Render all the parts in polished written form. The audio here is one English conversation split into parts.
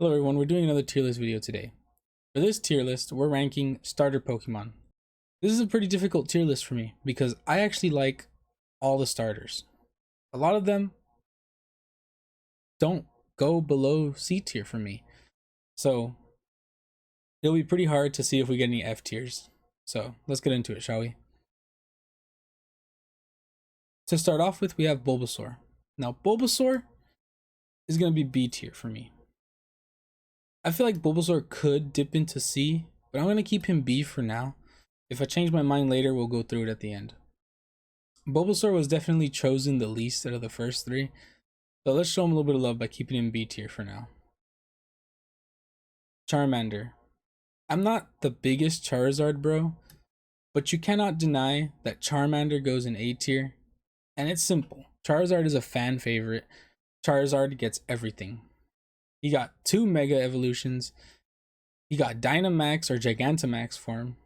Hello everyone, we're doing another tier list video today. For this tier list, we're ranking starter Pokemon. This is a pretty difficult tier list for me because I actually like all the starters. A lot of them don't go below C tier for me. So it'll be pretty hard to see if we get any F tiers. So let's get into it, shall we? To start off with, we have Bulbasaur. Now Bulbasaur is going to be B tier for me. I feel like Bulbasaur could dip into C, but I'm going to keep him B for now. If I change my mind later, we'll go through it at the end. Bulbasaur was definitely chosen the least out of the first three, so let's show him a little bit of love by keeping him B tier for now. Charmander. I'm not the biggest Charizard bro, but you cannot deny that Charmander goes in A tier, and it's simple. Charizard is a fan favorite. Charizard gets everything. He got 2 Mega Evolutions. He got Dynamax or Gigantamax form.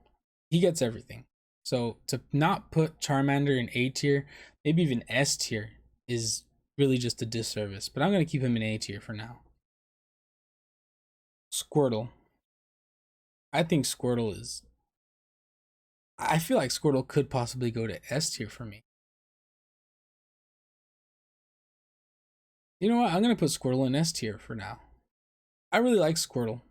He gets everything. So to not put Charmander in A tier, maybe even S tier, is really just a disservice. But I'm going to keep him in A tier for now. Squirtle. I think Squirtle is... I feel like Squirtle could possibly go to S tier for me. You know what? I'm going to put Squirtle in S tier for now. I really like Squirtle.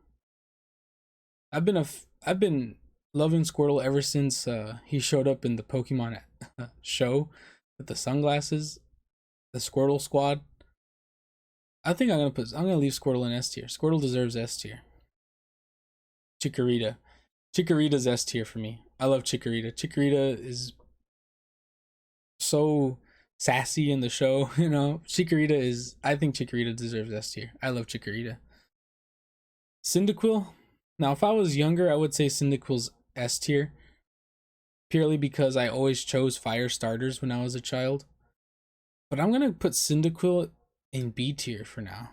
I've been loving Squirtle ever since he showed up in the Pokemon show with the sunglasses, the Squirtle squad. I think I'm gonna leave Squirtle in S tier. Squirtle deserves S tier. Chikorita. Chikorita's S tier for me. I love Chikorita. Chikorita is so sassy in the show, you know. I think Chikorita deserves S tier. I love Chikorita. Cyndaquil. Now, if I was younger, I would say Cyndaquil's S tier, purely because I always chose fire starters when I was a child. But I'm gonna put Cyndaquil in B tier for now.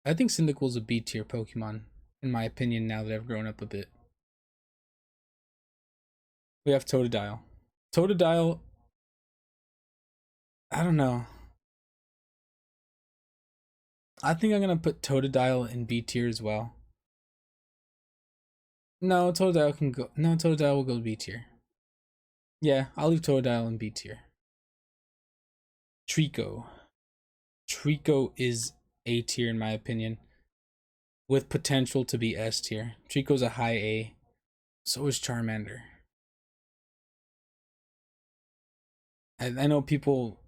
I think Cyndaquil's a B tier Pokemon, in my opinion, now that I've grown up a bit. We have Totodile. Totodile, I don't know. I think I'm gonna put Totodile in B tier as well. No, Totodile can go. No, Totodile will go B tier. Yeah, I'll leave Totodile in B tier. Trico. Trico is A tier in my opinion, with potential to be S tier. Trico's a high A. So is Charmander. I know people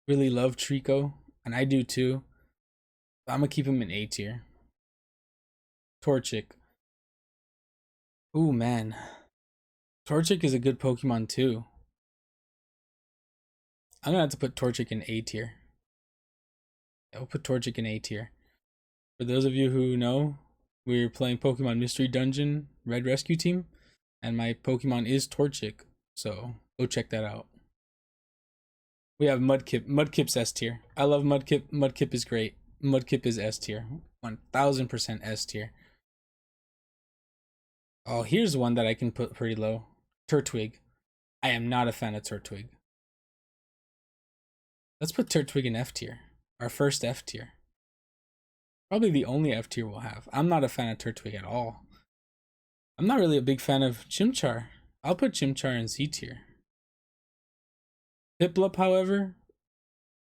really love Trico, and I do too. But I'm gonna keep him in A tier. Torchic. Ooh man, Torchic is a good Pokemon too. I'm gonna have to put Torchic in A tier. I'll put Torchic in A tier. For those of you who know, we're playing Pokemon Mystery Dungeon Red Rescue Team, and my Pokemon is Torchic, so go check that out. We have Mudkip. Mudkip's S tier. I love Mudkip. Mudkip is great. Mudkip is S tier. 1000% S tier. Oh, here's one that I can put pretty low. Turtwig. I am not a fan of Turtwig. Let's put Turtwig in F tier. Our first F tier. Probably the only F tier we'll have. I'm not a fan of Turtwig at all. I'm not really a big fan of Chimchar. I'll put Chimchar in C tier. Piplup, however,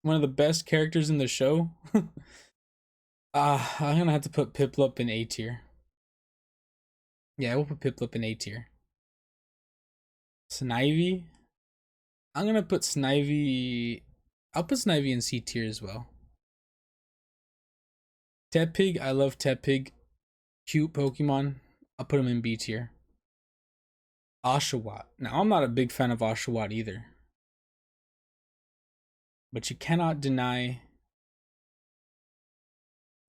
one of the best characters in the show. I'm gonna have to put Piplup in A tier. Yeah, we'll put Piplup in A tier. Snivy. I'm gonna put Snivy. I'll put Snivy in C tier as well. Tepig. I love Tepig. Cute Pokemon. I'll put him in B tier. Oshawott. Now, I'm not a big fan of Oshawott either, but you cannot deny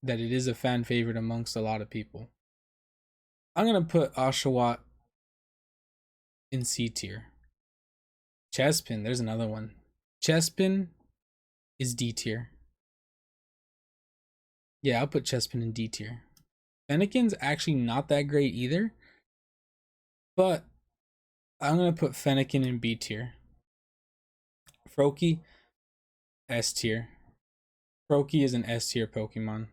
that it is a fan favorite amongst a lot of people. I'm gonna put Oshawott in C tier. Chespin, there's another one. Chespin is D tier. Yeah, I'll put Chespin in D tier. Fennekin's actually not that great either, but I'm gonna put Fennekin in B tier. Froakie, S tier. Froakie is an S tier Pokemon.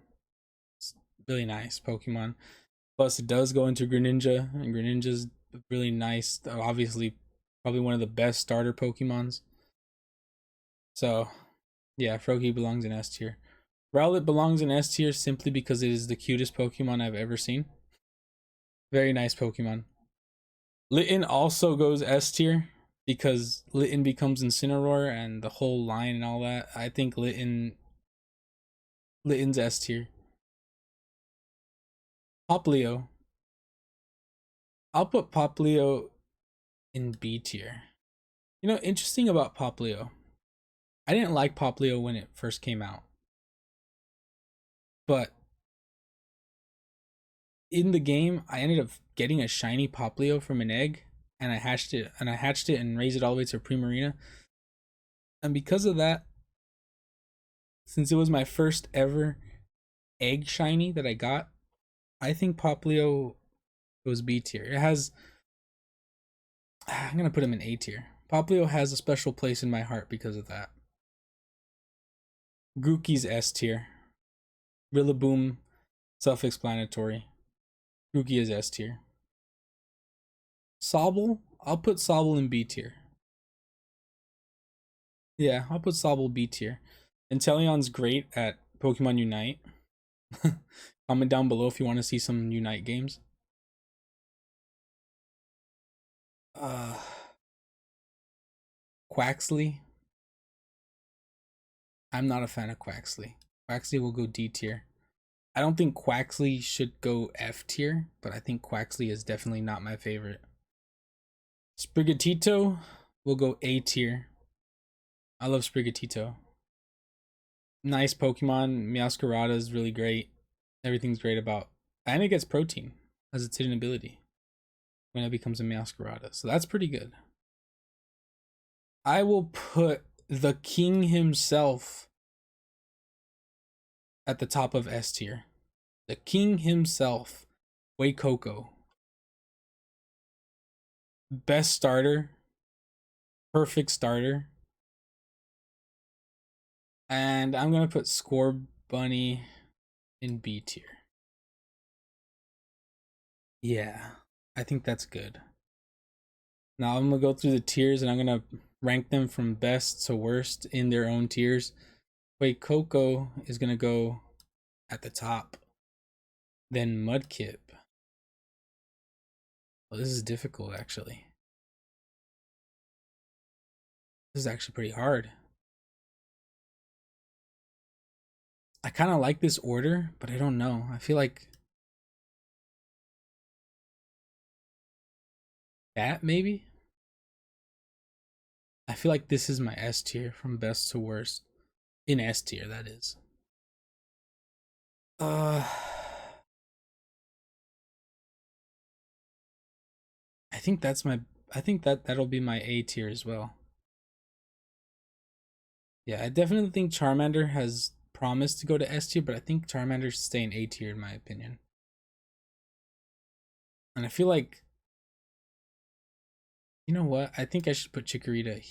Really nice Pokemon. Plus, it does go into Greninja, and Greninja's really nice. Obviously, probably one of the best starter Pokemons. So, yeah, Froakie belongs in S tier. Rowlet belongs in S tier simply because it is the cutest Pokemon I've ever seen. Very nice Pokemon. Litten also goes S tier because Litten becomes Incineroar and the whole line and all that. I think Litten's S tier. Poplio. I'll put Poplio in B tier. You know, interesting about Poplio. I didn't like Poplio when it first came out. But in the game, I ended up getting a shiny Poplio from an egg and I hatched it and raised it all the way to Primarina. And because of that, since it was my first ever egg shiny that I got, I think Poplio goes B tier. It has I'm gonna put him in A tier. Poplio has a special place in my heart because of that. Grookey's S tier. Rillaboom, self-explanatory. Grookey is S tier. Sobble, I'll put Sobble in B tier. Yeah, I'll put Sobble B tier. Inteleon's great at Pokemon Unite. Comment down below if you want to see some Unite games. Uh, Quaxley. I'm not a fan of Quaxley. Quaxley will go D tier. I don't think Quaxley should go F tier, but I think Quaxley is definitely not my favorite. Sprigatito will go A tier. I love Sprigatito. Nice Pokemon. Meowscarada is really great. Everything's great about. And it gets protein as its hidden ability when it becomes a Meowscarada. So that's pretty good. I will put the king himself at the top of S tier. The king himself, Coco. Best starter. Perfect starter. And I'm going to put Scorbunny in B tier. Yeah, I think that's good. Now I'm going to go through the tiers and I'm going to rank them from best to worst in their own tiers. Coco is going to go at the top. Then Mudkip. Well, this is difficult, actually. This is actually pretty hard. I kind of like this order, but I don't know. I feel like that maybe? I feel like this is my S tier from best to worst. In S tier, that is. Uh, I think that's my. I think that'll be my A tier as well. Yeah, I definitely think Charmander has promised to go to S tier, but I think Charmander should stay in A tier in my opinion. And I feel like, you know what? I think I should put Chikorita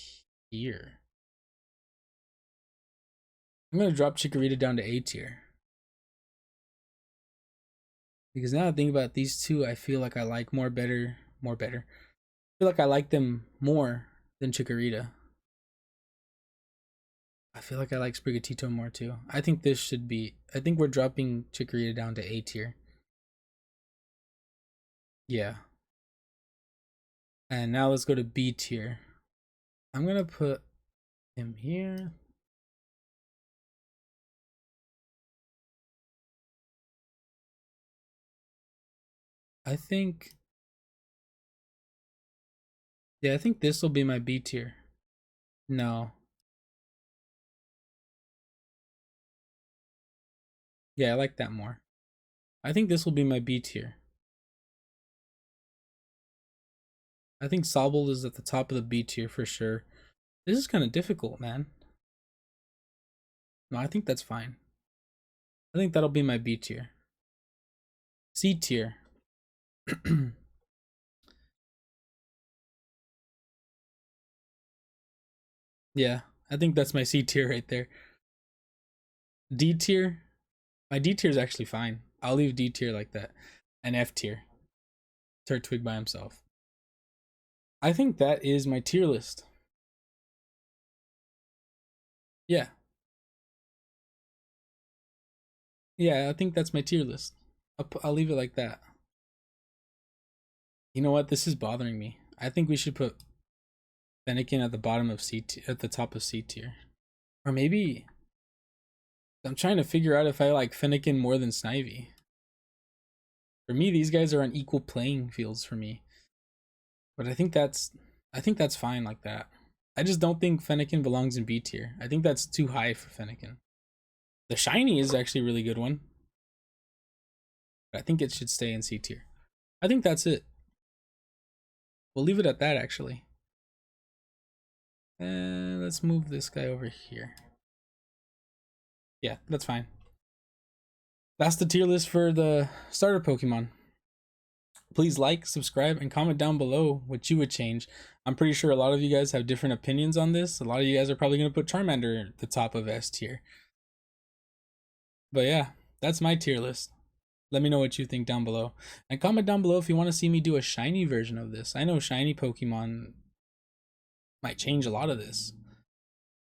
here. I'm gonna drop Chikorita down to A tier. Because now I think about these two, I feel like I like more better. I feel like I like them more than Chikorita. I feel like I like Sprigatito more too. I think this should be. I think we're dropping Chikorita down to A tier. Yeah. And now let's go to B tier. I'm gonna put him here. I think. Yeah, I think this will be my B tier. No. Yeah, I like that more. I think this will be my B tier. I think Sobble is at the top of the B tier for sure. This is kind of difficult, man. No, I think that's fine. I think that'll be my B tier. C tier. Yeah, I think that's my C tier right there. D tier. My D tier is actually fine. I'll leave D tier like that. And F tier. Turtwig by himself. I think that is my tier list. Yeah. Yeah, I think that's my tier list. I'll leave it like that. You know what? This is bothering me. I think we should put Fennekin at the bottom of C tier, at the top of C tier. Or maybe I'm trying to figure out if I like Fennekin more than Snivy. For me, these guys are on equal playing fields for me. But I think that's fine like that. I just don't think Fennekin belongs in B tier. I think that's too high for Fennekin. The shiny is actually a really good one. But I think it should stay in C tier. I think that's it. We'll leave it at that actually. And let's move this guy over here. Yeah, that's fine. That's the tier list for the starter Pokemon. Please like, subscribe, and comment down below what you would change. I'm pretty sure a lot of you guys have different opinions on this. A lot of you guys are probably going to put Charmander at the top of S tier. But yeah, that's my tier list. Let me know what you think down below. And comment down below if you want to see me do a shiny version of this. I know shiny Pokemon might change a lot of this,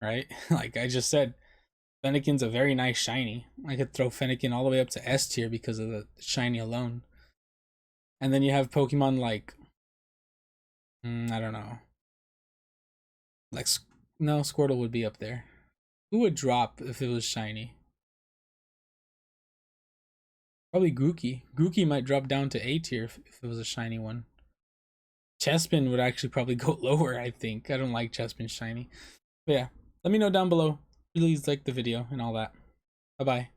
right? Like I just said, Fennekin's a very nice shiny. I could throw Fennekin all the way up to S tier because of the shiny alone. And then you have Pokemon like, I don't know. Like, no, Squirtle would be up there. Who would drop if it was shiny? Probably Grookey. Grookey might drop down to A tier if it was a shiny one. Chespin would actually probably go lower, I think. I don't like Chespin shiny. But yeah, let me know down below. Please like the video and all that. Bye bye.